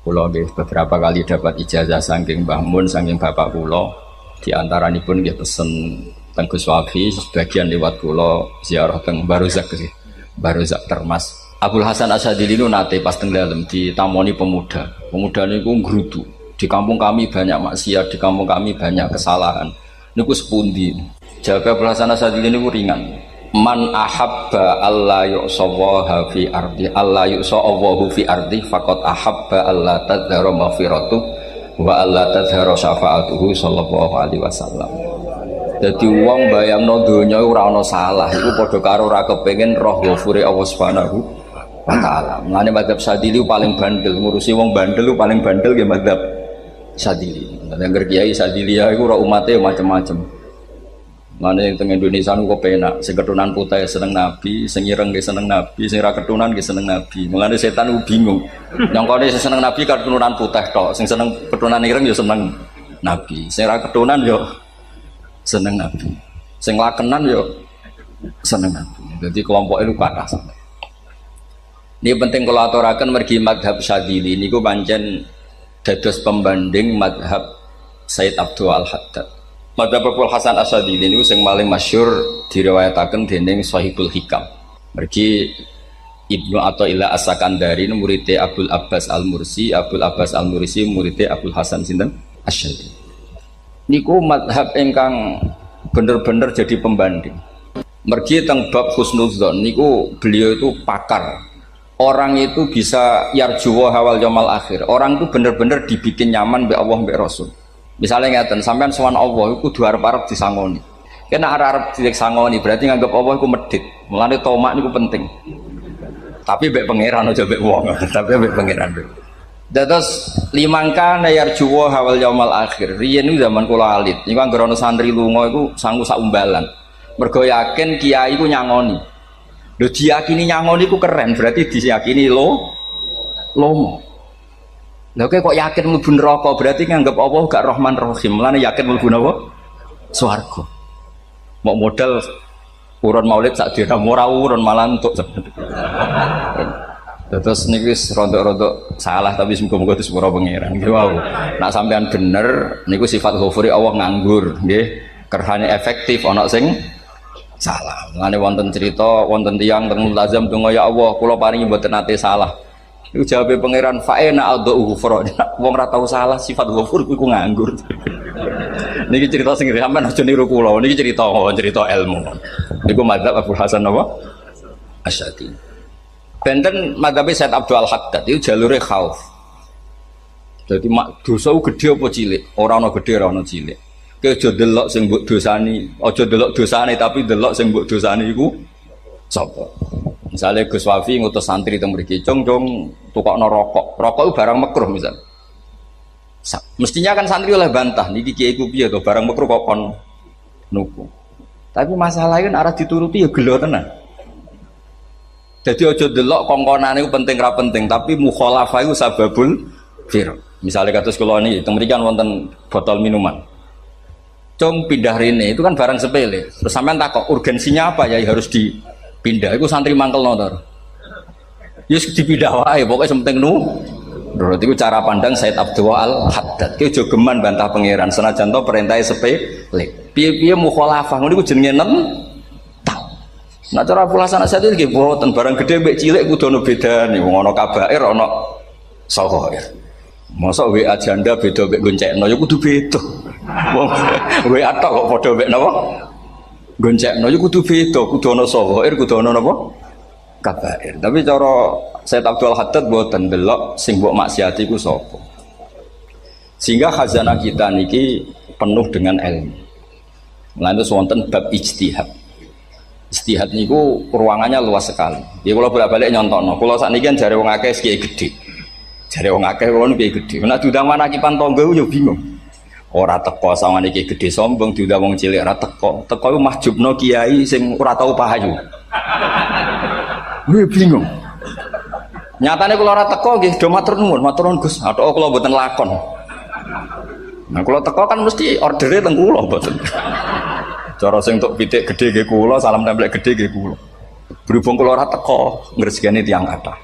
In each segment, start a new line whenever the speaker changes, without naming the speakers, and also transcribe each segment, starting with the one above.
Kula nggih beberapa kali dapat ijazah saking Mbah Mun saking bapak kula. Di antaranipun nggih pesen teng Gus Wafi, sebagian lewat kula ziarah teng Barozak sih. Barozak Termas. Abdul Hasan Asyadili itu nate pas teng dalem ditamoni pemuda. Pemuda niku ngrutu. Di kampung kami banyak maksiat, di kampung kami banyak kesalahan. Niku sepundi? Jawab Abdul Hasan Asyadili niku ringan. Man ahabba alla yu'sawaha fi ardi alla yu'sawahu fi ardi faqad ahabba alla tadhara maghfiratu wa alla tadhara syafaatuhu sallallahu alaihi wasallam. Dadi wong bayangno donya ora ana salah iku padha karo ora kepengin roh ghafure Allah Subhanahu wa taala. Mulane madzhab Syadzili paling bandel, ngurusi wong bandel paling bandel nggih madzhab Syadzili. Nangger kiai Syadzili iku ora umate macam-macam. Mana yang tengah Indonesia nu kok penak, sing keturunan putih seneng Nabi, sing ireng ge seneng Nabi, sing ra keturunan ge seneng Nabi. Mulane setan ku bingung. Nyongkone sing seneng Nabi keturunan putih tok, sing seneng keturunan ireng ya seneng Nabi. Sing ra keturunan yo seneng Nabi. Sing lakenan yo seneng Nabi. Jadi kelompok itu kathah sampe. Ini penting kalau aturaken mergi madhab Syadzili niku pancen dados pembanding madhab Sayyid Abdul Al-Haddad. Madhab Abdul Hasan Asyadzili niku sing paling masyhur diriwayataken dening Shahibul Hikam. Mergi Ibnu Athaillah As-Sakandari muridé Abdul Abbas Al-Mursi, Abdul Abbas Al-Mursi muridé Abdul Hasan sinten Asyadzili. Niku madhab ingkang bener-bener jadi pembanding. Mergi teng bab husnudzon niku beliau itu pakar. Orang itu bisa yarjuwa hawal yaumil akhir. Orang itu bener-bener dibikin nyaman mbek Allah mbek Rasul. Misalnya ngeten, sampean sowan Allah iku kudu arep-arep disangoni. Kena arep disangoni berarti nganggep Allah iku medhit. Mulane tomak niku penting. Tapi mbek pangeran aja mbek wong, tapi mbek pangeran. Dados limangka yarjuwa hawal yaumil akhir. Riyen niku zaman kula alit. Niku anggere ana santri lunga iku sanggu sak umbalan. Mergo yakin kiai iku nyangoni. Lho diyakini nyangoni iku keren, berarti diyakini lomo. Lha kok yakin mlebu neraka berarti nganggep Allah gak Rahman Rahim. Mulane yakin mlebu napa? Swarga. Mau modal urun maulid sak dina ora urun malah entuk. Terus niki wis rontok-rontok salah tapi semoga-moga itu sepuro pangeran. Nggih wau. Nek sampean bener niku sifat ghafuri Allah nganggur, nggih. Kerhane efektif ana sing salah. Mulane wonten cerita wonten tiyang teng multazam donga ya Allah kula paringi mboten nate salah. Iku jawabe pangeran fa'ena adhu ghufra. Wong ora tau salah sifat ghafur iku nganggur. Niki cerita sing sampean aja niru kula. Niki cerita ilmu. Niku madzhab Abdul Hasan apa? Asyadzili. Benten madzhab Sayyid Abdul Al-Haddad itu jalure khauf. Dadi dosa gede apa cilik? Ora ana gede ora ana cilik. Kowe aja delok sing mbok dosani, aja delok dosane tapi delok sing mbok dosani iku sapa? Misalnya Gus Wafi ngutus santri teng mriki, "Cung tukokno rokok." Rokok itu barang makruh misal. Mestinya kan santri oleh bantah, niki kiai ku piye to barang makruh kok kon nuku. Tapi masalahnya kan arah dituruti ya gelo tenan. Jadi aja delok kongkonane iku penting ra penting, tapi mukhalafah iku sababul fir. Misalnya kados kula niki teng mriki kan wonten botol minuman. Cung pindah rene itu kan barang sepele. Terus sampean takok urgensinya apa ya harus dipindah. Iku santri mangkelno to. Yes dipindah wae pokoke penting nu. Berarti itu cara pandang Sayyid Abdul Al-Haddad. Ki aja geman bantah pangeran senajan to perintahe sepele. Piye-piye mukhalafah ngono iku jenenge tak. Nah cara pulasan asate iki boten barang gede mbek cilik kudu ono bedane. Wong ana kabair ana sahair. Mosok WA janda beda mbek goncekno ya kudu beda. Wong WA tok kok padha mbek napa? Goncekno ya kudu beda, kudu ana sahair, kudu ana napa? Kabair. Tapi cara Sayyid Abdul Haddad mboten delok sing mbok maksiati ku sapa. Sehingga khazanah kita niki penuh dengan ilmu. Lan itu wonten bab ijtihad. Ijtihad niku ruangannya luas sekali. Ya kula bolak-balik nyontokno. Kula sakniki kan jare wong akeh kiai gedhe. Jare wong akeh kula kiai gedhe. Nek diundang manakipan tangga yo bingung. Ora teko sawangane kiai gedhe sombong diundang wong cilik ora teko. Teko iku mahjubno kiai sing ora tau pahayu. Gue bingung. Nyatane kula ora teko nggih do matur nuwun Gus. Athok kula mboten lakon. Nah kula teko kan mesti ordere teng kula mboten. Cara sing tok pitik gedhe nggih kula, salam templek gedhe nggih kula. Berhubung kula ora teko ngresgani tiyang kathah.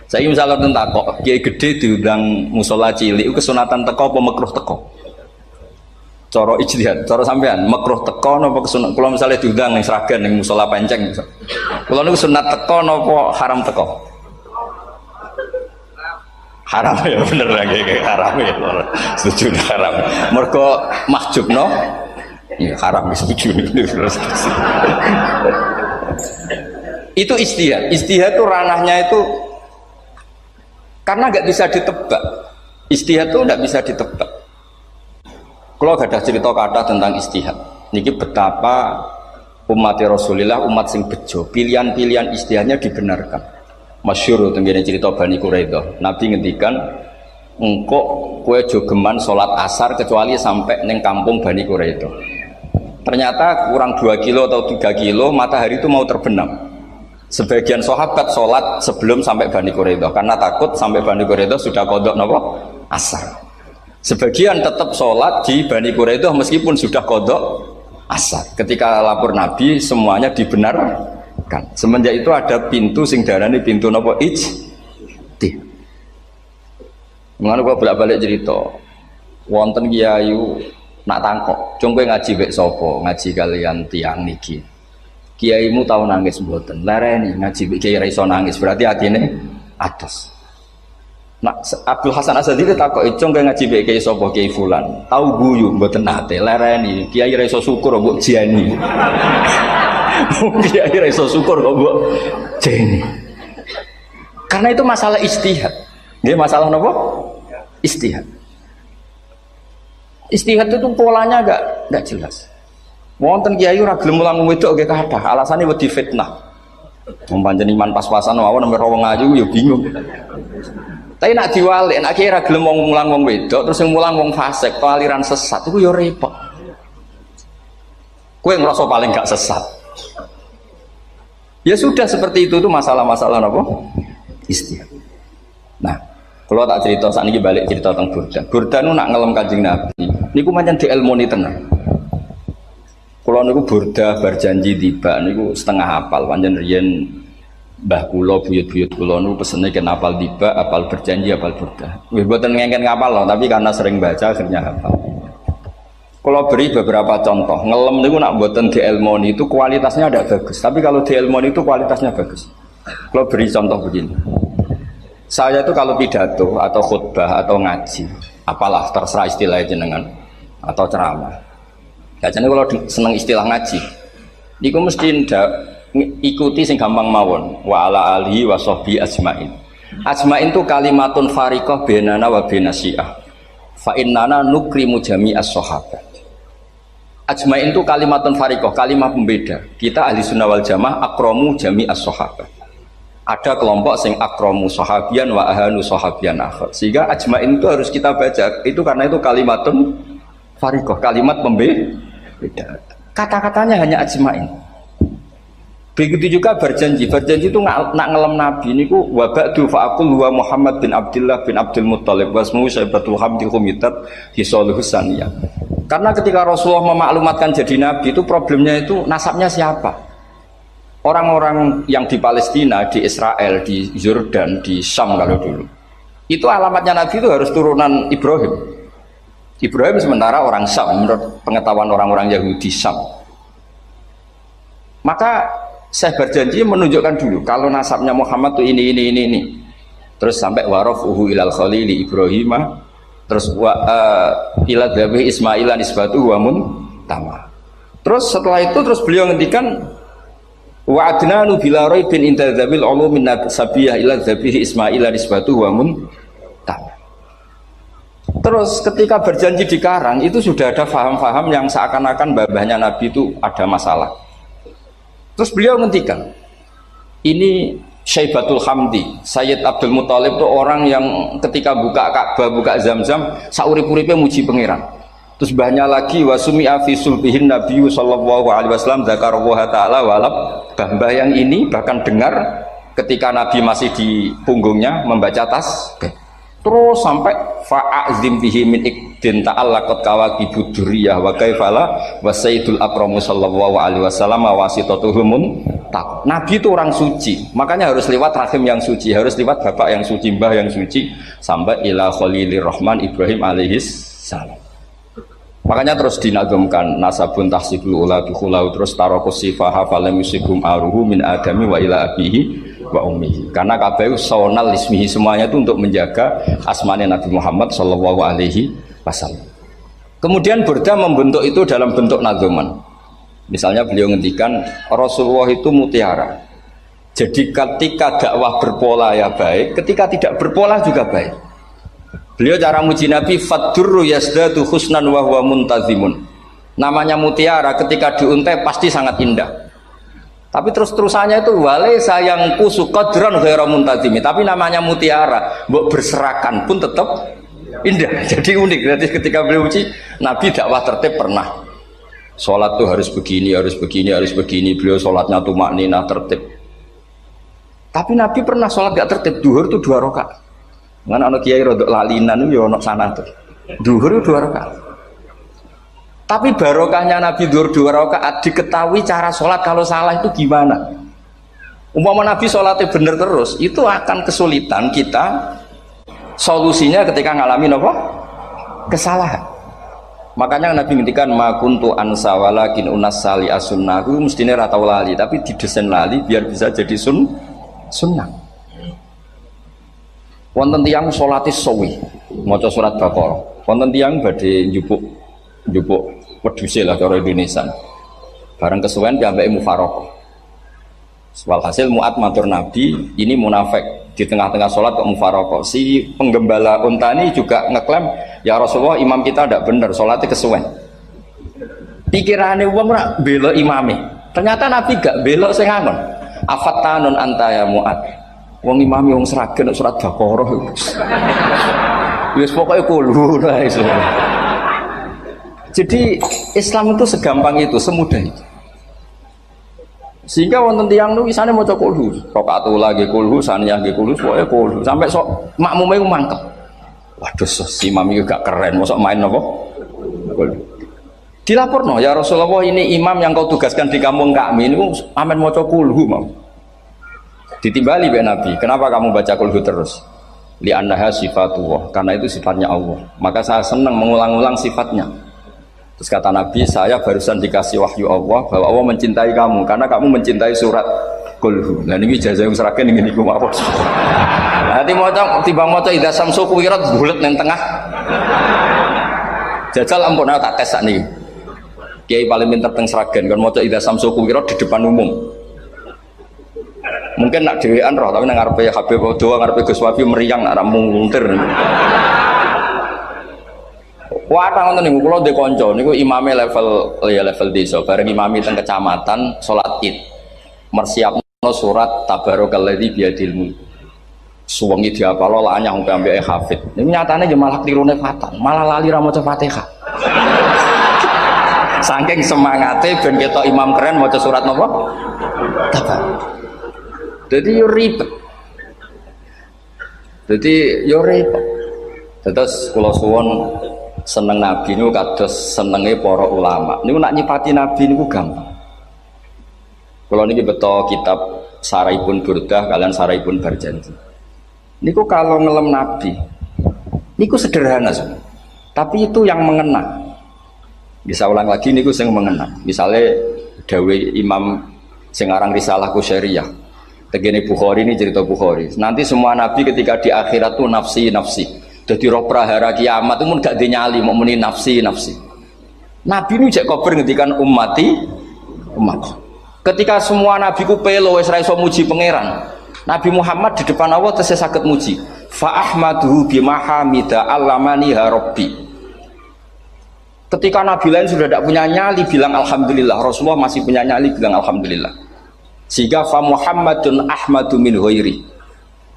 Saya misalnya tentang kok kiai gede diundang musola cilik, kesunatan teko apa makruh teko? Coro ijtihad, coro sampean makruh teko napa kesunat? Kalau misalnya diundang ning Sragen ning musola Penceng, kalau niku sunat teko napa haram teko? Haram ya bener lagi haram ya, setuju haram. Mergo mahjubno, ya haram setuju. Itu ijtihad. Ijtihad itu ranahnya itu karena nggak bisa ditebak. Ijtihad itu nggak bisa ditebak. Kalau ada cerita kata tentang ijtihad, niki betapa umat Rasulullah umat sing bejo, pilihan-pilihan ijtihadnya dibenarkan. Masyhur tenggene cerita Bani Quraidah. Nabi ngendikan, engkau kue jogeman sholat asar kecuali sampai neng kampung Bani Quraidah. Ternyata kurang 2 kilo atau 3 kilo matahari itu mau terbenam. Sebagian sahabat sholat sebelum sampai Bani Quraidah karena takut sampai Bani Quraidah sudah kodok nopo asar. Sebagian tetap sholat di Bani Quraidah meskipun sudah kodok asar. Ketika lapor Nabi semuanya dibenarkan. Semenjak itu ada pintu sing darani pintu nopo ijtihad. Mengenai gua bolak-balik cerita, wonten kiayu nak tangkok, cung kowe ngaji mek sapa, ngaji kalian tiang niki. Kiaimu tahu nangis mboten, lereni ngaji mek kiai ra iso nangis, berarti atine atos. Nak Abdul Hasan Asadi takok, cung kowe ngaji mek kiai sapa, kiai fulan. Tahu guyu mboten nate, lereni kiai ra iso syukur mbok jeni. Kiai ra iso syukur kok mbok jeni. Karena itu masalah ijtihad. Nggih masalah napa? Ijtihad. Ijtihad itu polanya enggak jelas. Wonten kiai ora gelem mulang wedok nggih kathah, alasane wedi fitnah. Wong pancen iman pas-pasan mawon nembe wong ayu ya bingung. Tapi nak diwalik, nak kiai ora gelem mulang wong wedok, terus sing mulang wong fasik, aliran sesat iku ya repot. Kowe ngerasa paling gak sesat. Ya sudah seperti itu tuh masalah-masalah apa? Ijtihad. Nah, kalau tak cerita saat ini balik cerita tentang Burda. Burda nu nak ngelem Kanjeng Nabi. Niku pancen diilmoni tenan. Kalau niku Burda berjanji tiba niku setengah hafal. Pancen riyen mbah kula buyut-buyut kula niku pesene ken hafal tiba, hafal berjanji, hafal Burda. Nggih mboten ngengken ngapal loh, tapi karena sering baca akhirnya hafal. Kalau beri beberapa contoh, ngelem niku nak mboten diilmoni itu kualitasnya ada bagus. Tapi kalau diilmoni itu kualitasnya bagus. Kalau beri contoh begini. Saya itu kalau pidato atau khutbah atau ngaji, apalah terserah istilah jenengan atau ceramah. Biasanya kalau seneng istilah ngaji, niku mesti ikuti sing gampang mawon. Wa ala alihi wa sahbi ajmain. Ajmain itu kalimatun fariqah bainana wa baina syiah. Fa innana nukrimu jami'as sahabat. Ajmain itu kalimatun fariqah, kalimat pembeda. Kita ahli sunnah wal jamaah akramu jami'as sahabat. Ada kelompok sing akramu sahabian wa ahanu sahabian akhir. Sehingga ajmain itu harus kita baca. Itu karena itu kalimatun fariqah, kalimat pembeda. Kata-katanya hanya ajmain. Begitu juga berjanji. Berjanji itu nak ngelem Nabi niku wa ba'du fa'aqul wa Muhammad bin Abdullah bin Abdul Muttalib wasmu Syaibatul Hamdi Humitat Hisaluhus Saniyah. Karena ketika Rasulullah memaklumatkan jadi Nabi itu problemnya itu nasabnya siapa? Orang-orang yang di Palestina, di Israel, di Yordan, di Syam kalau dulu itu alamatnya Nabi itu harus turunan Ibrahim. Ibrahim sementara orang Syam menurut pengetahuan orang-orang Yahudi Syam. Maka saya berjanji menunjukkan dulu kalau nasabnya Muhammad itu ini. Terus sampai warafuhu ilal khalili Ibrahimah. Terus ila dhabi Ismailan isbatuhu wa muntama. Terus setelah itu terus beliau ngendikan wa adnanu bila raibin inda dzabil ulumin sabiyah ila dzabihi Ismailan isbatuhu wa muntama. Terus ketika berjanji di Karang itu sudah ada faham-faham yang seakan-akan babahnya Nabi itu ada masalah. Terus beliau ngendikan ini Syaibatul Hamdi, Sayyid Abdul Muttalib itu orang yang ketika buka Ka'bah, buka Zam-Zam, saurip-uripnya muji pangeran. Terus banyak lagi wasumi'a fi sulbihin Nabi sallallahu alaihi wasallam dzakarallaha ta'ala walab. Mbah yang ini bahkan dengar ketika Nabi masih di punggungnya membaca tasbih. Terus sampai fa'azim bihi min ikdin ta'allaqat kawakibud duriyah wa kaifala wa sayyidul akramu sallallahu alaihi wasallam wasitatuhumun tak. Nabi itu orang suci, makanya harus lewat rahim yang suci, harus lewat bapak yang suci, mbah yang suci, sampai ila khalilir rahman Ibrahim alaihis salam. Makanya terus dinagumkan nasabun tahsibul ula bikhulau, terus tarokus sifaha falam yusibhum aruhu min adami wa ila abihi wa ummihi, karena kabeh sonal ismihi, semuanya itu untuk menjaga asmanya Nabi Muhammad sallallahu alaihi wasallam. Kemudian Burda membentuk itu dalam bentuk nazuman. Misalnya beliau ngendikan Rasulullah itu mutiara. Jadi ketika dakwah berpola ya baik, ketika tidak berpola juga baik. Beliau cara muji Nabi fadurru yazdadu husnan wa huwa muntazimun. Namanya mutiara ketika diuntai pasti sangat indah. Tapi terus-terusannya itu wale sayang kusu qadran ghairu muntazimi. Tapi namanya mutiara, mbok berserakan pun tetap indah. Jadi unik. Berarti ketika beliau uji, Nabi dakwah tertib pernah. Sholat tuh harus begini, harus begini, harus begini. Beliau sholatnya tumakninah tertib. Tapi Nabi pernah sholat gak tertib. Duhur itu 2 rakaat. Mana anak kiai rodok lalinan itu ono sana tuh. Duhur itu 2 rakaat. Tapi barokahnya Nabi Dhuhr 2 rakaat diketahui cara sholat kalau salah itu gimana. Umpama Nabi sholatnya bener terus, itu akan kesulitan kita solusinya ketika ngalamin apa? Kesalahan. Makanya Nabi ngendikan ma kuntu ansa walakin unas sali as-sunnah, mestine ra tau lali, tapi didesain lali biar bisa jadi sunnah. Wonten tiyang sholate sawi, maca surat Baqarah. Wonten tiyang badhe njupuk wedhuse lah cara Indonesia. Bareng kesuwen piyambake mufaraqah. Walhasil Mu'ad matur Nabi, ini munafik di tengah-tengah sholat kok mufaraqah. Si penggembala unta ini juga ngeklaim, ya Rasulullah imam kita tidak benar, sholatnya kesuwen. Pikirannya wong ora bela imame. Ternyata Nabi gak belok sing ngangon. Afattanun anta ya Mu'ad. Wong imame wong seragen surat Baqarah. Wis pokoke kulo wae. Jadi Islam itu segampang itu, semudah itu. Sehingga wonten tiyang nu isane maca kulhu, rakaat ula nggih kulhu, saniyah nggih kulhu, pokoke kulhu. Sampai sok makmume ku mangkel. Waduh, si imam iki gak keren, mosok main apa? Kulhu. Dilaporno, ya Rasulullah ini imam yang kau tugaskan di kampung kami ini amen maca kulhu mau. Ditimbali be Nabi, kenapa kamu baca kulhu terus? Li annaha sifatullah, karena itu sifatnya Allah. Maka saya senang mengulang-ulang sifatnya. Terus kata Nabi, saya barusan dikasih wahyu Allah bahwa Allah mencintai kamu karena kamu mencintai surat Qulhu. Nah ini ijazah yang seragen ini niku apa? Nanti maca tiba maca idza samsu kuwirat bulet nang tengah. Jajal ampun tak tes sakniki. Kiai paling pinter teng seragen kan maca idza samsu kuwirat di depan umum. Mungkin nak dhewean roh tapi nang ngarepe Habib Doa ngarepe Gus Wafi meriang nak mungtir. Wah, ngoten niku kula ndek kanca niku imame level desa, bareng imami teng kecamatan salat Id. Mersiapno surat Tabarakalladzi biyadil mulk. Suwengi diapalo lah anyang ambek hafid. Niku nyatane ya malah klirune fatal, malah lali ra maca Fatihah. Saking semangate ben ketok imam keren maca surat napa? Tabar. Jadi yo ribet. Terus kula suwun seneng Nabi niku kados senenge para ulama. Niku nak nyipati Nabi niku gampang. Kula niki beto kitab Saraipun Burdah kalian Saraipun Barjanji. Niku kalau ngelem Nabi niku sederhana sebenarnya. Tapi itu yang mengena. Bisa ulang lagi niku sing mengena. Misalnya dawuh Imam sing aran Risalah Qusyariyah. Tegene Bukhari ini cerita Bukhari. Nanti semua nabi ketika di akhirat tuh nafsi. Jadi roh prahara kiamat itu pun gak dinyali mau muni nafsi. Nabi ini cek kober ngendikan umat. Ketika semua nabi ku pelo wis ra iso muji pangeran. Nabi Muhammad di depan Allah tesih saged muji. Fa ahmaduhu bimahamida allamani ha rabbi. Ketika nabi lain sudah tidak punya nyali bilang alhamdulillah, Rasulullah masih punya nyali bilang alhamdulillah. Sehingga fa Muhammadun ahmadu min ghairi.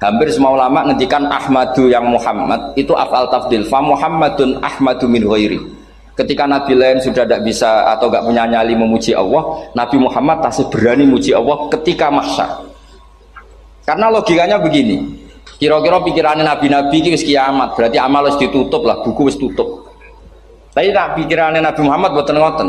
Hampir semua ulama ngendikan Ahmadu yang Muhammad itu af'al tafdil. Fa Muhammadun Ahmadu min ghairi. Ketika nabi lain sudah tidak bisa atau tidak punya nyali memuji Allah, Nabi Muhammad masih berani memuji Allah ketika mahsyar. Karena logikanya begini. Kira-kira pikirannya nabi-nabi iki wis kiamat, berarti amal wis ditutup lah, buku wis tutup. Tapi tak pikirannya Nabi Muhammad boten ngoten.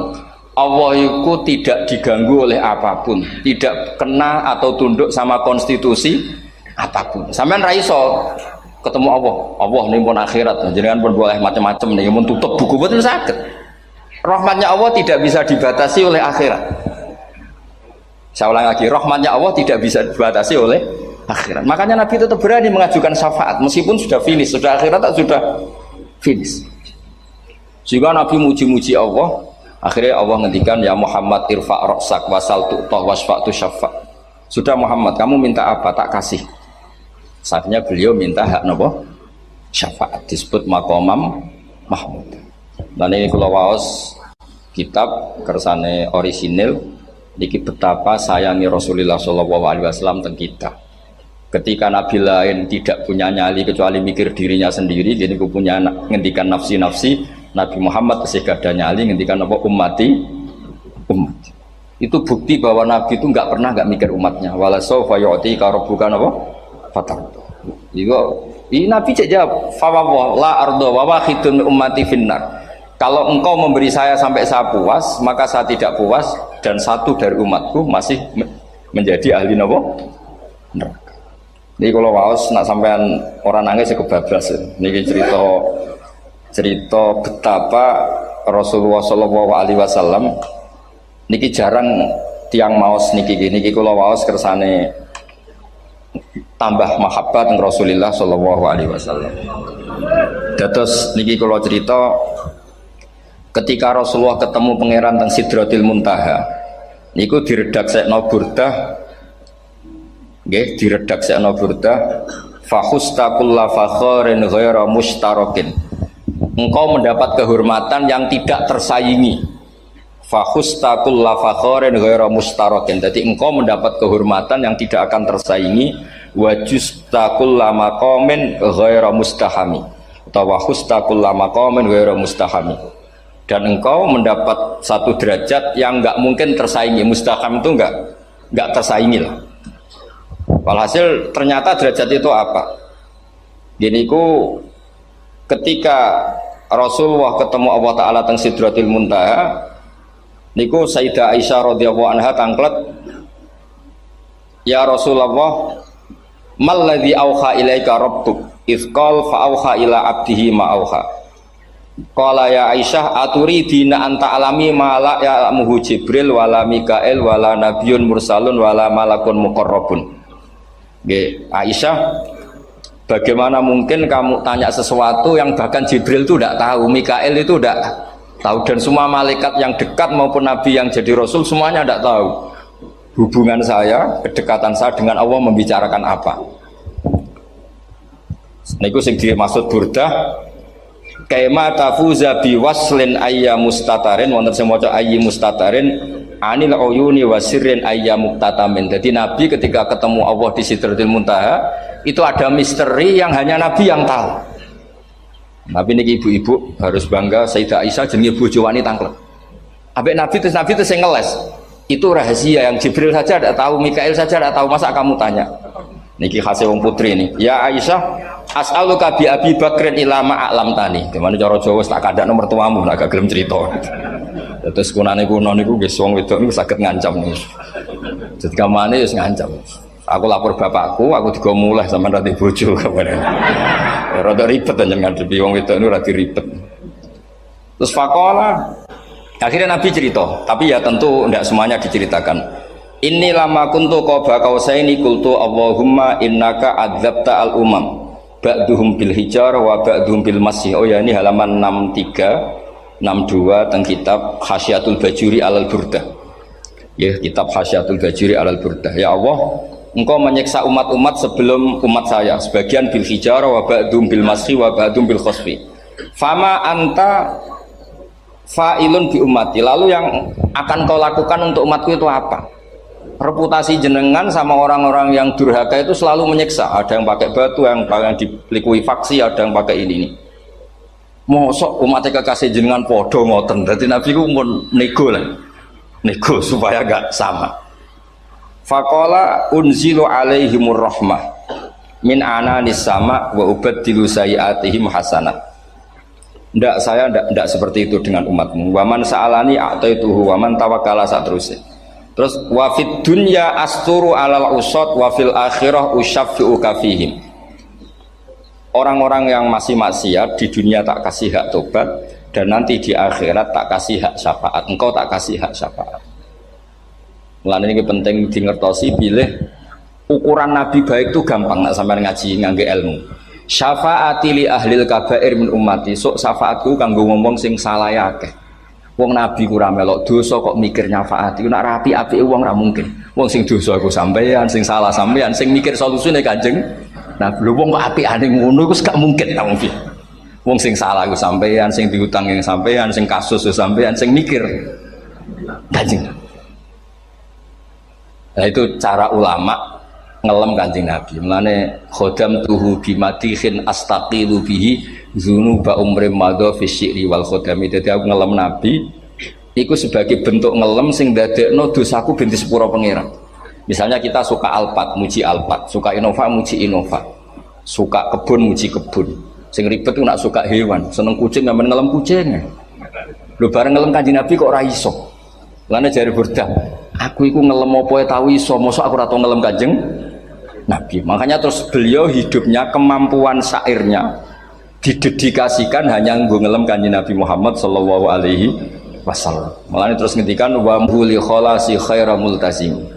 Allah itu tidak diganggu oleh apapun, tidak kena atau tunduk sama konstitusi apapun. Sampean ra iso ketemu Allah. Allah nih pun akhirat, jenengan pun boleh macam-macam nih, mun tutup buku boten saged. Rahmatnya Allah tidak bisa dibatasi oleh akhirat. Saya ulang lagi, rahmatnya Allah tidak bisa dibatasi oleh akhirat. Makanya Nabi tetap berani mengajukan syafaat meskipun sudah finish, sudah akhirat sudah finish. Sehingga Nabi muji-muji Allah, akhirnya Allah ngendikan ya Muhammad irfa' ra'sak wasal tu'tah wasfa'tu syafa'. Sudah Muhammad, kamu minta apa tak kasih. Saatnya beliau minta hak napa? Syafaat, disebut maqamam mahmud. Dan ini kula waos kitab kersane orisinil niki betapa sayangi Rasulullah sallallahu alaihi wasallam teng kita. Ketika Nabi lain tidak punya nyali kecuali mikir dirinya sendiri, jadi aku punya ngendikan nafsi-nafsi, Nabi Muhammad masih gak ada nyali ngendikan apa ummati umat. Itu bukti bahwa Nabi itu nggak pernah nggak mikir umatnya. Wala sawfa yu'tika rabbuka apa? Fatar. Ini Nabi cek jawab, fa la ardo wa wahidun ummati finnar. Kalau engkau memberi saya sampai saya puas, maka saya tidak puas dan satu dari umatku masih menjadi ahli neraka. Ini kalau waos nak sampean orang nangis kebablas. Ini cerita betapa Rasulullah Shallallahu Alaihi Wasallam. Niki jarang tiang maos niki kalau waos kersane tambah mahabbat dengan Rasulullah Shallallahu Alaihi Wasallam. Dados niki kalau cerita ketika Rasulullah ketemu pangeran teng Sidratil Muntaha, niku diredaksekno burdah. Nggih, diredaksekno burdah fakhustaqulla fakharin ghaira mustarakin. Engkau mendapat kehormatan yang tidak tersaingi. Fakhustaqulla fakharin ghaira mustarakin. Jadi engkau mendapat kehormatan yang tidak akan tersaingi. Wajustaqulla maqamin ghaira mustahami. Atau wakhustaqulla maqamin ghaira mustahami. Dan engkau mendapat satu derajat yang enggak mungkin tersaingi. Mustaham itu enggak tersaingi lah. Walhasil ternyata derajat itu apa? Gini ku ketika Rasulullah ketemu Allah Ta'ala teng Sidratil Muntaha, niku Sayyidah Aisyah radhiyallahu anha tangklet, ya Rasulullah, mal ladzi auha ilaika rabbuk idz qala fa auha ila abdihi ma auha. Qala ya Aisyah aturidina anta alami ma la ya'lamuhu Jibril wala Mikail wala nabiyyun mursalun wala malakun muqarrabun. Aisyah, bagaimana mungkin kamu tanya sesuatu yang bahkan Jibril itu tidak tahu, Mikail itu tidak tahu, dan semua malaikat yang dekat maupun Nabi yang jadi Rasul semuanya tidak tahu hubungan saya, kedekatan saya dengan Allah membicarakan apa. Niku sing dimaksud burdah kaima tafuza bi waslin ayya mustatarin wonten sing maca ayyi mustatarin anil uyuni wa sirrin ayya muktatamin. Jadi Nabi ketika ketemu Allah di Sidratil Muntaha itu ada misteri yang hanya Nabi yang tahu. Nabi niki ibu-ibu harus bangga Sayyidah Aisyah jenenge bojo wanita tanglet. Ambek Nabi itu sing ngeles. Itu rahasia yang Jibril saja tidak tahu, Mikail saja tidak tahu, masa kamu tanya? Niki khase wong putri ini. Ya Aisyah, as'aluka bi Abi Bakrin ila ma a'lam tani. Dimana cara Jawa tak kandakno mertuamu nek gak gelem crita. Terus kunane kuno niku nggih wong wedok niku saged ngancam niku. Jadi kamane wis ngancam. Aku lapor bapakku, aku digo mulih sampean ra bojo kabare. Rada ribet njenengan ngadepi wong wedok niku ra diribet. Terus faqala akhirnya Nabi cerita, tapi ya tentu tidak semuanya diceritakan. Inni lama kuntu qaba qausaini qultu Allahumma innaka adzabta al umam ba'duhum bil hijar wa ba'duhum bil masih. Oh ya, ini halaman 63 62 tentang kitab Hasyiatul Bajuri alal Burdah. Ya, kitab Hasyiatul Bajuri alal Burdah. Ya Allah, engkau menyiksa umat-umat sebelum umat saya, sebagian bil hijar wa ba'dhum bil masih wa ba'dhum bil khosfi. Fama anta fa'ilun bi ummati. Lalu yang akan kau lakukan untuk umatku itu apa? Reputasi jenengan sama orang-orang yang durhaka itu selalu menyiksa. Ada yang pakai batu, yang dilikuifaksi, ada yang pakai ini. Mosok umatnya kekasih jenengan podo ngoten. Jadi Nabi ku pun nego lah, nego supaya gak sama. Faqala unzilu alaihimur rahmah min ananis sama wa ubaddilu sayiatihim hasanat. Saya ndak seperti itu dengan umatmu. Waman sa'alani a'taituhu waman tawakkala saterusé. Terus wa fid dunya asturu alal usad wa fil akhirah usyaffi'u kafihim. Orang-orang yang masih maksiat di dunia tak kasih hak tobat, dan nanti di akhirat tak kasih hak syafaat. Engkau tak kasih hak syafaat. Mulane ini penting dingertosi, bilih ukuran nabi baik itu gampang nak sampean ngaji ngangge ilmu. Syafaati li ahlil kabair min ummati, sok syafaatku kanggo ngomong sing salah akeh. Wong nabi ku ora melok dosa kok mikir nyafaati, nak rapi-apike wong ora mungkin. Wong sing dosa iku sampean, sing salah sampean, sing mikir solusine Kanjeng. Nah, lho wong kok apikane ngono iku gak mungkin ta wong piye. Wong sing salah iku sampean, sing diutang yang sampean, sing kasus yo sampean, sing mikir Kanjeng. Nah, itu cara ulama ngelem Kanjeng Nabi. Mulane khodam tuhu bimatihin astaqilu bihi dzunuba umrim madha fi syi'ri wal khodami. Dadi aku ngelem Nabi iku sebagai bentuk ngelem sing dadekno dosaku ben disepuro pangeran. Misalnya kita suka alpat, muji alpat, suka innova, muji innova, suka kebun, muji kebun. Sing ribet itu nak suka hewan, seneng kucing nggak ngelem kucing. Lu bareng ngelem Kanjeng Nabi kok ora iso. Lane jare Burdah, aku iku ngelem apa tau iso, mosok aku ora tau ngelem Kanjeng Nabi. Makanya terus beliau hidupnya, kemampuan syairnya didedikasikan hanya nggo ngelem Kanjeng Nabi Muhammad sallallahu alaihi wasallam. Makanya terus ngendikan wa huli kholasi khaira multazim.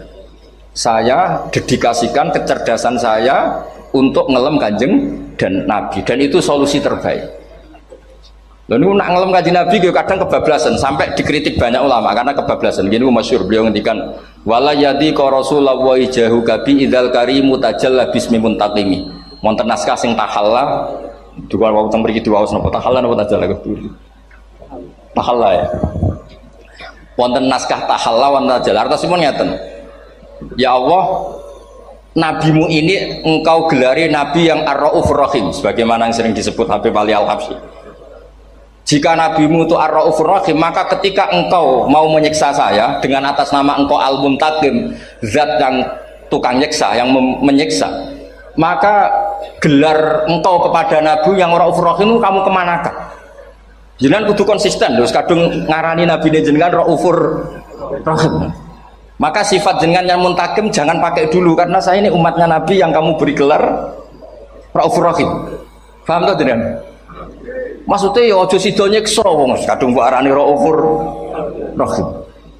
Saya dedikasikan kecerdasan saya untuk ngelem Kanjeng dan Nabi, dan itu solusi terbaik. Lalu nak ngelem Kanjeng Nabi kadang kebablasan, sampai dikritik banyak ulama karena kebablasan. Gini masyhur beliau ngendikan wala yadi ka rasulullah wa ijahu kabi idzal karimu tajalla bismi muntaqimi. Wonten naskah sing tahalla duka wau teng mriki diwaos napa tahalla napa tajalla tahalla ya. Wonten naskah tahalla wonten tajalla artosipun ngeten. Ya Allah, nabimu ini engkau gelari nabi yang ar-raufur rahim, sebagaimana yang sering disebut Habib Ali Al-Habsyi. Jika nabimu itu ar-raufur rahim, maka ketika engkau mau menyiksa saya dengan atas nama engkau al-muntaqim, zat yang tukang nyiksa, yang menyiksa, maka gelar engkau kepada nabi yang ar-raufur rahim itu kamu kemanakan? Jenengan kudu konsisten, terus kadung ngarani nabi jenengan raufur rahim. Maka sifat jenengan yang muntakim jangan pakai dulu, karena saya ini umatnya Nabi yang kamu beri gelar Raufur Rahim. Paham tak jenengan? Maksudnya ya aja sida nyiksa wong kadung mbok arani Raufur Rahim.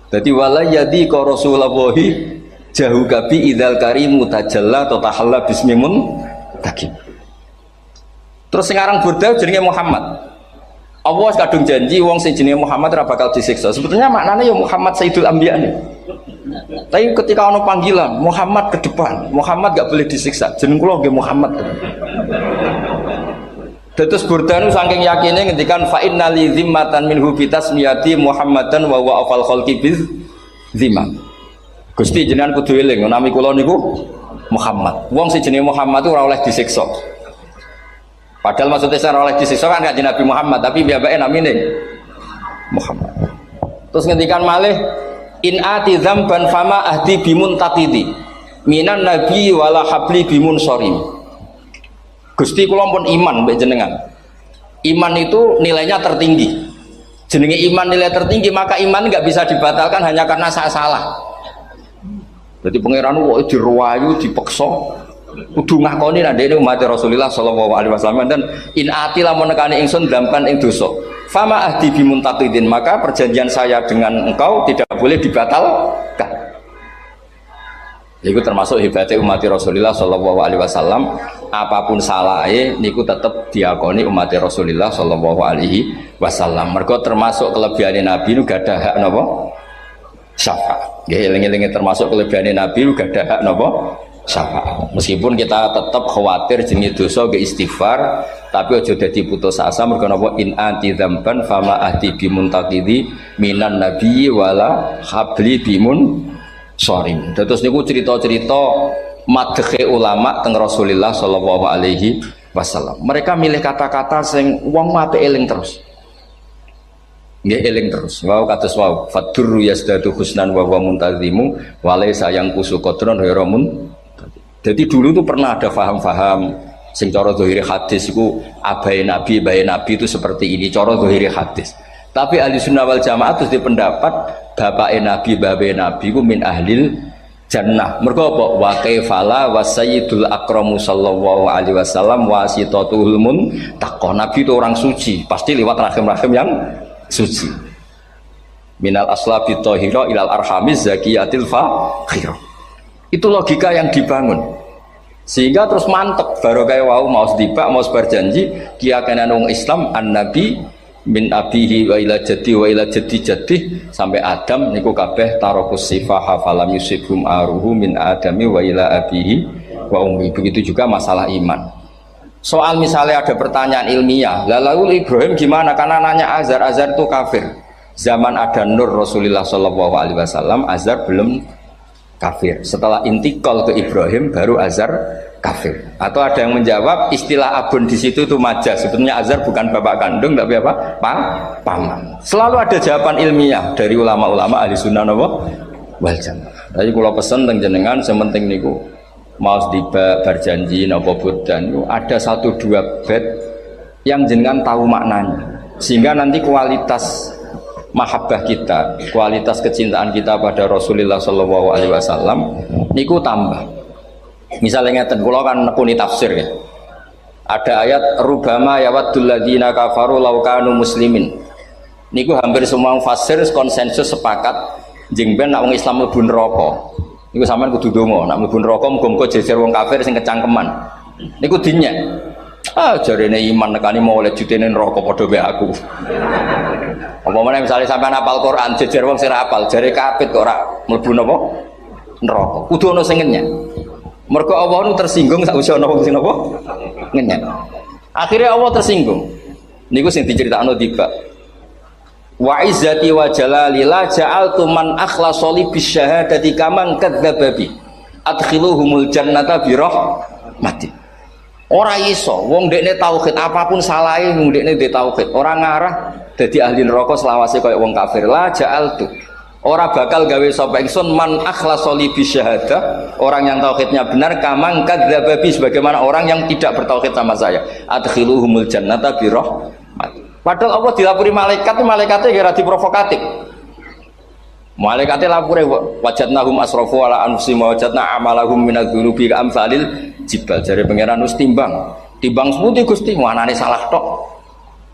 Dadi wala yadi ka rasulullahi jahu kabi idzal karimu tajalla ta tahalla bismimun takim. Terus sekarang Burda jenenge Muhammad. Allah kadung janji wong sing jenenge Muhammad ora bakal disiksa. Sebetulnya maknanya ya Muhammad Sayyidul Anbiya nih. Tapi ketika ono panggilan Muhammad ke depan, Muhammad gak boleh disiksa. Jeneng kula nggih Muhammad. Terus Burdanu saking yakinnya ngendikan fa inna li zimmatan minhu bi tasmiyati Muhammadan wa huwa afal khalqi biz zimam. Gusti jenengan kudu eling nami kula niku Muhammad. Wong sing jenenge Muhammad itu ora oleh disiksa. Padahal maksudnya saya oleh disiksa kan Kanjeng Nabi Muhammad, tapi biabake namine Muhammad. Terus ngendikan malih in ati dzamban fama ahdi bimun taqidi minan nabi wala habli bimun sorim. Gusti kula pun iman mbek jenengan. Iman itu nilainya tertinggi. Jenenge iman nilai tertinggi, maka iman enggak bisa dibatalkan hanya karena saya salah. Jadi pangeran kok diruwayu dipeksa kudu ngakoni nek dene umat Rasulullah sallallahu alaihi wasallam, dan in ati lamun nekani ingsun dzamban ing dosa. Fama ahdi bimuntaqidin, maka perjanjian saya dengan engkau tidak boleh dibatalkan. Itu termasuk hebatnya umat Rasulullah Shallallahu Alaihi Wasallam. Apapun salahnya, niku tetap diakoni umat Rasulullah Shallallahu Alaihi Wasallam. Mereka termasuk kelebihan Nabi nu gak ada hak nopo syafaat. Eling-eling termasuk kelebihan Nabi nu gak ada hak nopo syafaat. Meskipun kita tetap khawatir jenis dosa ke istighfar, tapi aja dadi putus asa mergo napa in anti dzamban fama ahdi bimuntaqidi minan nabi wala habli bimun sorim. Terus niku cerita-cerita madhe ulama teng Rasulullah sallallahu alaihi wasallam. Mereka milih kata-kata sing wong apik eling terus. Nggih eling terus. Wau kados wau fadurru yasdadu husnan wa huwa muntazimu wa laysa yang kusu qadron ghairumun. Jadi dulu tuh pernah ada faham-faham sing cara zahiri hadis itu abai nabi, bayi nabi itu seperti ini cara zahiri hadis. Tapi ahli sunnah wal jamaah terus di pendapat bapak nabi, babai nabi itu min ahlil jannah. Mergo apa? Wa kaifala wa sayyidul akramu sallallahu alaihi wasallam wasitatul muntaqah. Nabi itu orang suci, pasti lewat rahim-rahim yang suci. Minal aslabi thahira ilal arhamiz zakiyatil fakhir. Itu logika yang dibangun. Sehingga terus mantep baru kayak wau mau sedibak mau berjanji keyakinan wong Islam an-nabi min abihi wa ila jaddi sampai Adam niku kabeh tarokus sifah falam yusibhum aruhu min adami wa ila abihi wa ummi. Begitu juga masalah iman. Soal misalnya ada pertanyaan ilmiah, lalu Ibrahim gimana? Karena nanya Azar itu kafir. Zaman ada Nur Rasulullah Shallallahu Alaihi Wasallam, Azar belum kafir. Setelah intikal ke Ibrahim, baru Azar kafir. Atau ada yang menjawab istilah abun di situ itu majas. Sebetulnya Azar bukan bapak kandung, tapi apa? Paman. Selalu ada jawaban ilmiah dari ulama-ulama ahli sunnah wal jamaah. Jadi kalau pesen teng jenengan, sementing niku mau tiba berjanji nopo budan. Ada 1-2 bait yang jenengan tahu maknanya, sehingga nanti kualitas mahabbah kita, kualitas kecintaan kita pada Rasulullah Shallallahu Alaihi Wasallam niku tambah. Misalnya ngeten, kula kan nekuni tafsir ya. Ada ayat rubama yawaddul ladzina kafaru law kanu muslimin. Niku hampir semua fasir konsensus sepakat jengben nak wong Islam mlebu neraka. Niku sampean kudu donga, nak mlebu neraka muga-muga jejer wong kafir sing kecangkeman. Niku dinyek. Jarene iman nekani mau oleh jutene neraka padha wae aku. Apa meneh misalnya sampean hafal Quran jejer wong sing hafal jare kapit kok ora mlebu napa neraka. Kudu ana sing ngenyek. Mergo Allah nu tersinggung sak usih ana wong sing napa ngenyek. Akhirnya Allah tersinggung. Niku sing diceritakno tiba. Wa izzati wa jalali la ja'altu man akhlasa li bisyahadati kaman kadzdaba bi. Adkhiluhumul jannata bi rahmati. Ora iso wong dekne tauhid apapun salahe wong dekne ndek tauhid ora ngarah dadi ahli neraka selawase kaya wong kafir. La ja'altu ora bakal gawe sapa ingsun man akhlasa li bisyahadah orang yang tauhidnya benar kamang kadzdzaba bi sebagaimana orang yang tidak bertauhid sama saya. Adkhiluhumul jannata bi rahmati. Padahal Allah dilapuri malaikat, malaikatnya kira diprovokatif. Malaikatnya lapure wajadnahum asrafu ala anfusihim wajadna amalahum minadz-dzunubi ka'amsalil jibal. Jare pangeran wis timbang seputi Gusti, anane salah tok.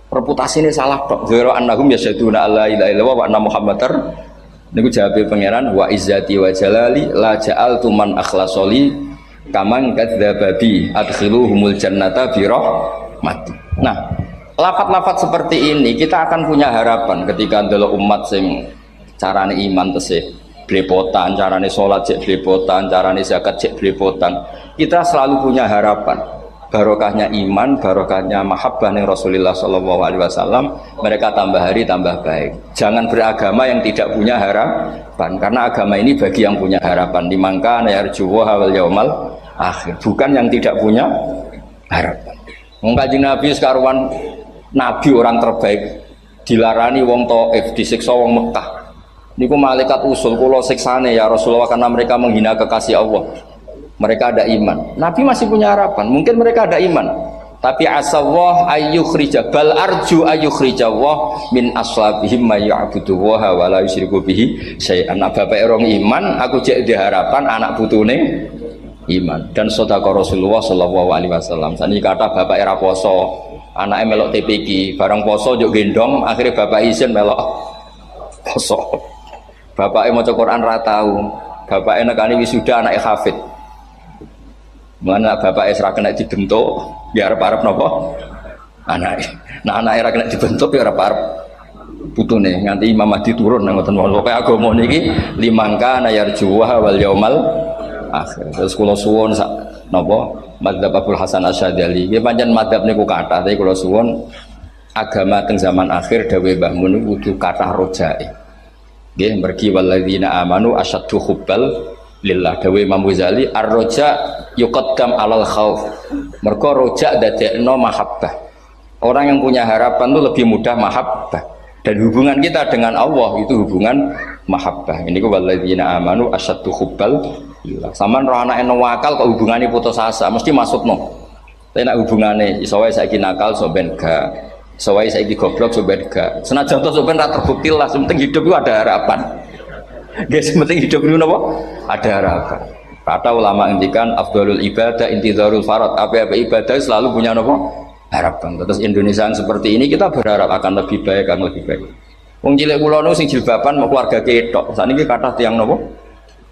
Reputasine salah tok. Zira annahum yasyaduna alla ilaha illallah wa anna muhammadar. Niku jawabe pangeran wa izzati wa jalali la ja'altu man akhlasoli kaman kadzdzaba bi adkhiluhumul jannata bi rahmati. Nah, lafat-lafat seperti ini kita akan punya harapan ketika ndelok umat sing carane iman tesih blepotan, carane salat cek blepotan, carane zakat cek blepotan. Kita selalu punya harapan barokahnya iman, barokahnya mahabbah ning Rasulullah sallallahu alaihi wasallam, mereka tambah hari tambah baik. Jangan beragama yang tidak punya harapan, karena agama ini bagi yang punya harapan. Dimangka yarjuwa wal yaumal akhir, bukan yang tidak punya harapan. Wong Kanjeng Nabi sekaruan nabi orang terbaik dilarani wong Taif, disiksa wong Mekah. Niku malaikat usul kula siksane ya Rasulullah karena mereka menghina kekasih Allah. Mereka ada iman. Nabi masih punya harapan. Mungkin mereka ada iman. Tapi asallah ayyukhrija bal arju ayyukhrijawah min aslabihim may ya'budu wa la yusyriku bihi syai'an. Bapak orang iman, aku cek di harapan anak putune iman. Dan sedekah Rasulullah sallallahu alaihi wasallam. Sani kata bapak era poso, anake melok TPQ, bareng poso njuk gendong, akhirnya bapak izin melok poso. Bapaknya maca Quran ra tau. Bapaknya nekani wisuda anake hafid. Mana bapaknya serah kena dibentuk, ya arep-arep napa? Anake. Nah anake ra kena dibentuk ya arep-arep putune nganti Imam Mahdi turun nang ngoten wae. Pokoke agama niki limangka yarjuha wal yaumal akhir. Terus kula suwun sak napa? Madzhab Abdul Hasan Asyadzali. Nggih pancen madzhab niku kathah, tapi kula suwun agama teng zaman akhir dawuh Mbah Mun kudu kathah rojae. Nggih mergi walladzina amanu asyaddu hubbal lillah dawuh Imam Ghazali ar-roja yuqaddam alal khauf. Mergo roja dadekno mahabbah. Orang yang punya harapan itu lebih mudah mahabbah. Dan hubungan kita dengan Allah itu hubungan mahabbah. Ini ku walladzina amanu asyaddu hubbal Iya, sampean roh anake nakal kok hubungane putus asa, mesti maksudno. Tapi nek hubungane iso wae saiki nakal so ben gak. Iso wae saiki goblok so ben gak. Senajan to so ben ra terbukti lah, penting hidup itu ada harapan. Guys, penting hidup itu napa? Ada harapan. Kata ulama ngendikan afdhalul ibadah intizarul farad. Apa-apa ibadah selalu punya napa? Harapan. Terus Indonesia yang seperti ini kita berharap akan lebih baik, akan lebih baik. Wong cilik kula nu sing jilbaban mau keluarga ketok. Saniki kathah tiyang napa?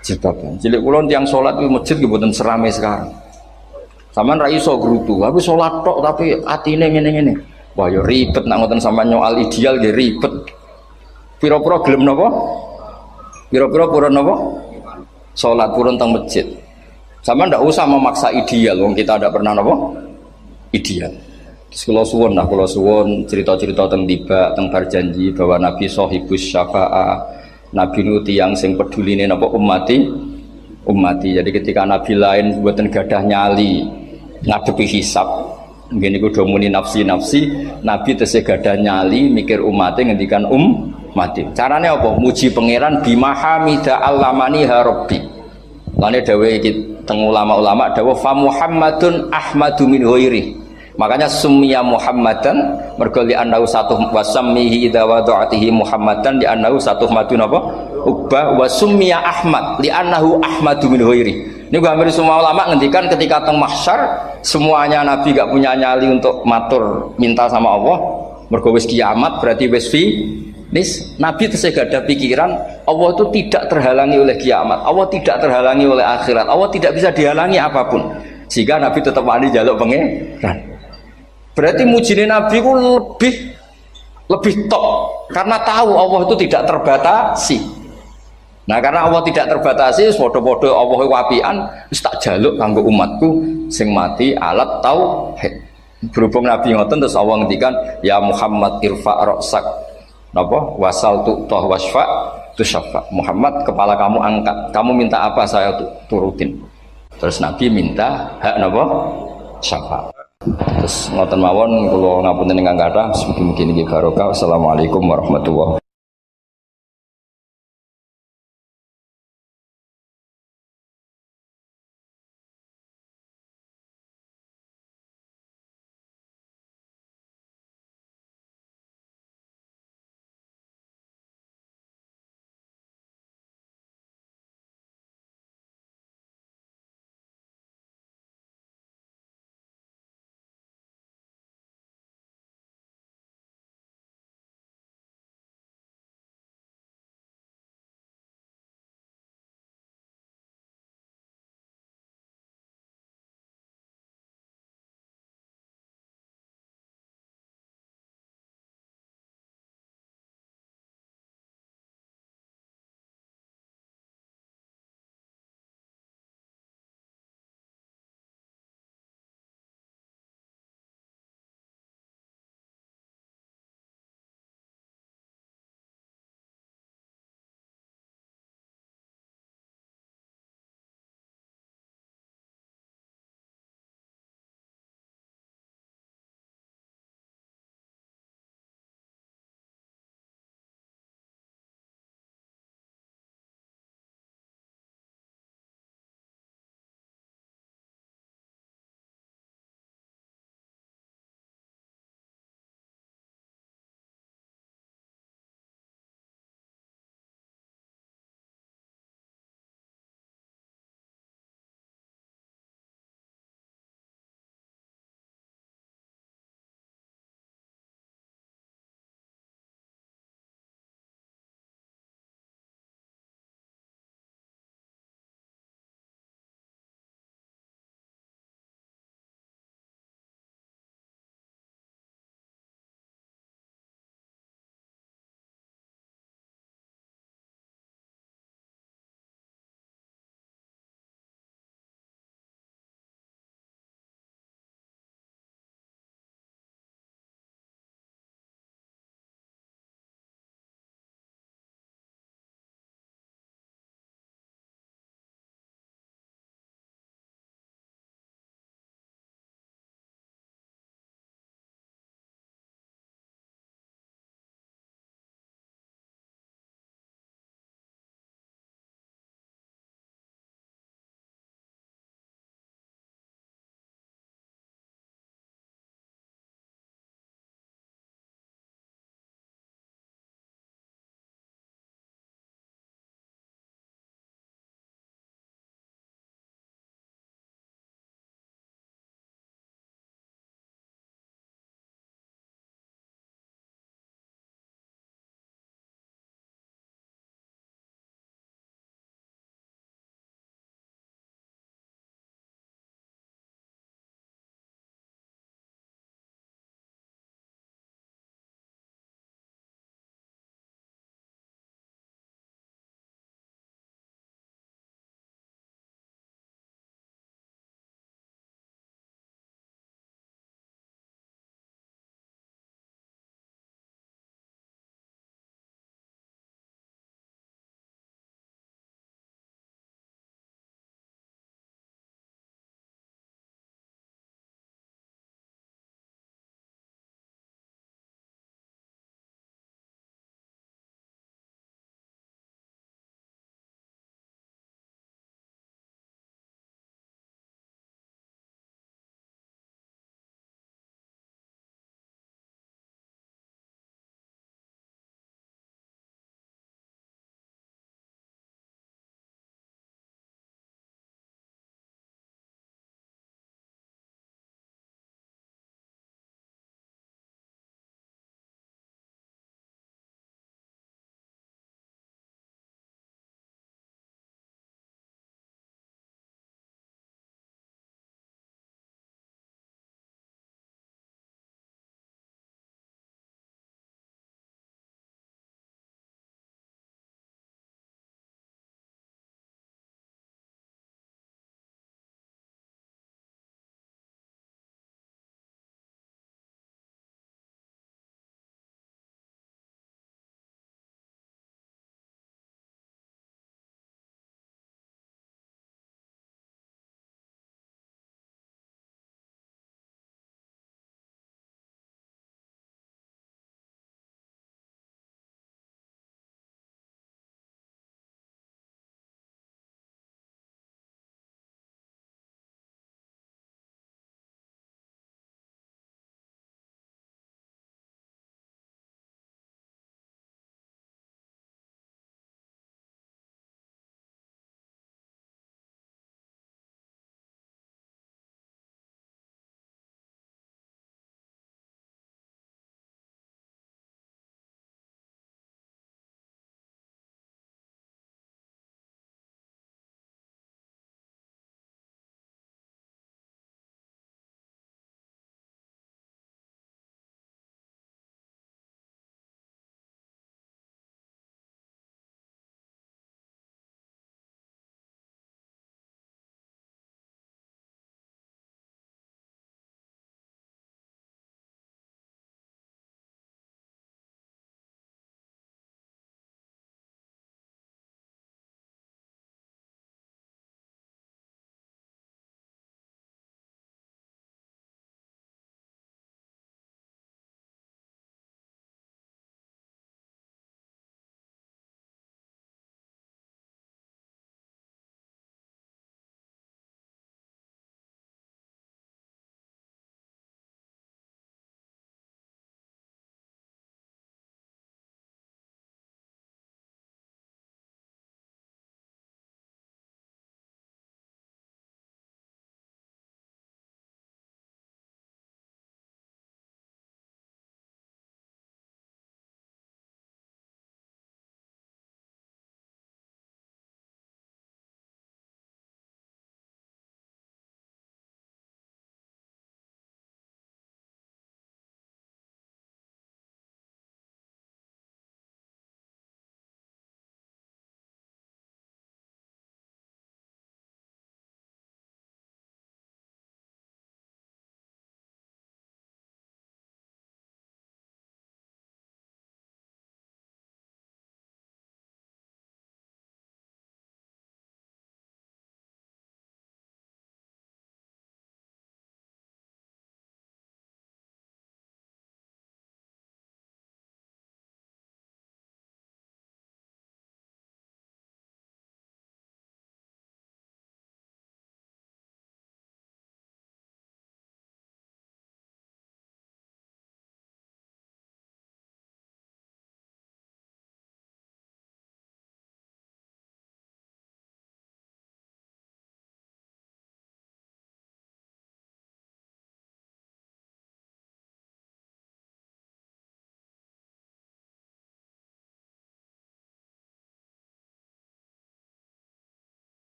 Jilbaban. Cilik kula tiyang salat di masjid nggih mboten serame sekarang. Sampeyan ra iso grutu, aku salat tok tapi atine ngene-ngene. Wah ya ribet nak ngoten sampeyan nyoal ideal nggih ribet. Pira-pira gelem napa? Pira-pira purun napa? Salat purun teng masjid. Sampeyan ndak usah memaksa ideal, wong kita ndak pernah napa? Ideal. Kula suwun cerita-cerita teng tiba teng berjanji bahwa Nabi sahibus syafa'ah. Nabi nu tiyang sing peduline napa ummati. Jadi ketika Nabi lain buatan gadah nyali ngadepi hisab, ngene iku do muni nafsi, Nabi tesih gadah nyali mikir umate ngendikan mati. Carane apa? Muji pangeran bimahamida allamani rabbi. Lane dawuh iki teng ulama-ulama dawuh fa Muhammadun ahmadu min ghairi. Makanya summiya Muhammadan mergo li annahu satu wasammihi idza wada'atihi Muhammadan li annahu satu madun apa? Ubba wa summiya Ahmad li annahu ahmadu min ghairi. Ini hampir semua ulama ngendikan ketika teng mahsyar semuanya Nabi gak punya nyali untuk matur minta sama Allah mergo wis kiamat berarti wis finis. Nabi tesih gak ada pikiran Allah itu tidak terhalangi oleh kiamat, Allah tidak terhalangi oleh akhirat, Allah tidak bisa dihalangi apapun. Sehingga Nabi tetap wani njaluk pangeran. Berarti mujine Nabi itu lebih top karena tahu Allah itu tidak terbatasi. Nah karena Allah tidak terbatasi, podo-podo Allah wapian, wis tak jaluk kanggo umatku sing mati alat tauhid. Berhubung Nabi ngoten terus Allah ngendikan ya Muhammad irfa ra'sak napa wasal tu'tah wasfa tusyafa. Muhammad kepala kamu angkat, kamu minta apa saya turutin. Terus Nabi minta hak napa syafaat. Terus ngoten mawon kula ngapunten ingkang kathah mugi-mugi niki barokah. Assalamualaikum warahmatullahi